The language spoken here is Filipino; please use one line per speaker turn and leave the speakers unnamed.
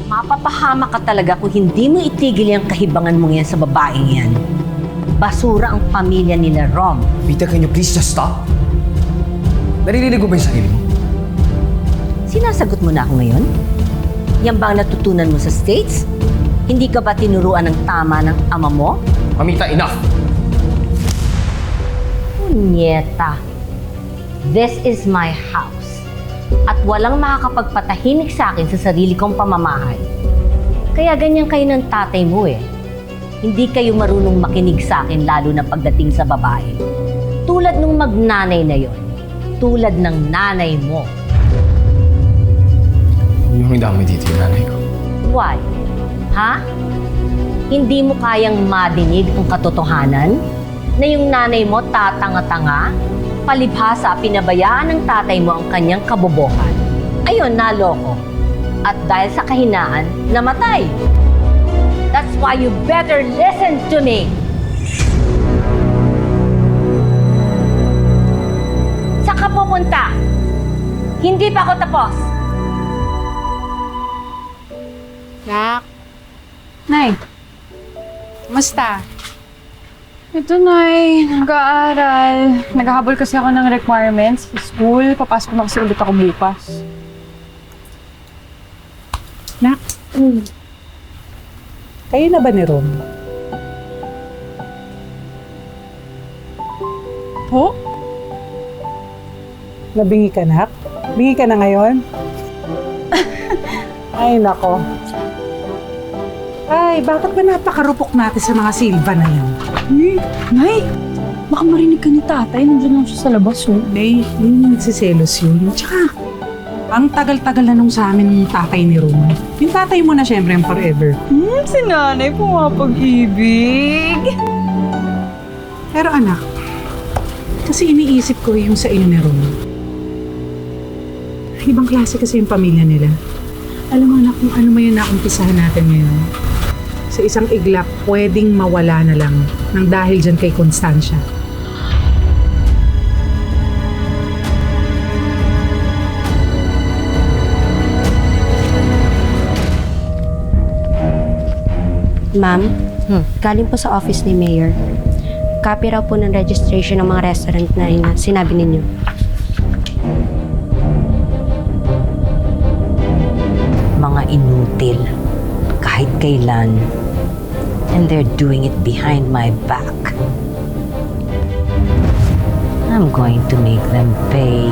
Mapapahama ka talaga kung hindi mo itigil yung kahibangan mo yan sa babaeng yan. Basura ang pamilya nila, Rom.
Vita, can you please just stop? Naririnig mo ba yung sarili mo?
Sinasagot mo na ako ngayon? Yan ba ang natutunan mo sa States? Hindi ka ba tinuruan ng tama ng ama mo?
Mamita, enough!
Punyeta. This is my house. At walang makakapagpatahimik sa akin sa sarili kong pamamahay. Kaya ganyan kayo ng tatay mo eh. Hindi kayo marunong makinig sa akin lalo na pagdating sa babae. Tulad nung magnanay na yon. Tulad ng nanay mo.
Huwag niyo damay dito yung nanay ko.
Why? Ha? Hindi mo kayang madinig ang katotohanan? Na yung nanay mo tatanga-tanga? Palibhasa, pinabayaan ng tatay mo ang kanyang kabobohan. Ayun, naloko. At dahil sa kahinaan, namatay. That's why you better listen to me. Saan ka pupunta? Hindi pa ako tapos.
Nak. Nay. Kumusta? Ito, Nay. Nag-aaral. Naghahabol kasi ako ng requirements sa school. Papasok na kasi ulit ako bukas.
Nak, kayo na ba ni Rom?
Po?
Nabingi ka, Nak? Bingi ka na ngayon? Ay, nako. Ay, bakit ba napakarupok natin sa mga Silva na yan?
Nay! Baka marinig ka ni tatay. Nandiyan lang siya sa labas, oh.
Nay, yun nagsiselos yun. Tsaka, ang tagal-tagal na nung sa amin yung tatay ni Rom. Yung tatay mo na syempre yung forever.
Si nanay pumapag-ibig.
Pero anak, kasi iniisip ko yung sa inyo ni Rom. Ibang klase kasi yung pamilya nila. Alam mo anak, kung ano man yung naumpisahan natin ngayon. Sa isang iglap, pwedeng mawala na lang nang dahil dyan kay Constancia.
Ma'am, galing po sa office ni Mayor. Copy raw po ng registration ng mga restaurant na sinabi ninyo.
Mga inutil. Kahit kailan. And they're doing it behind my back. I'm going to make them pay.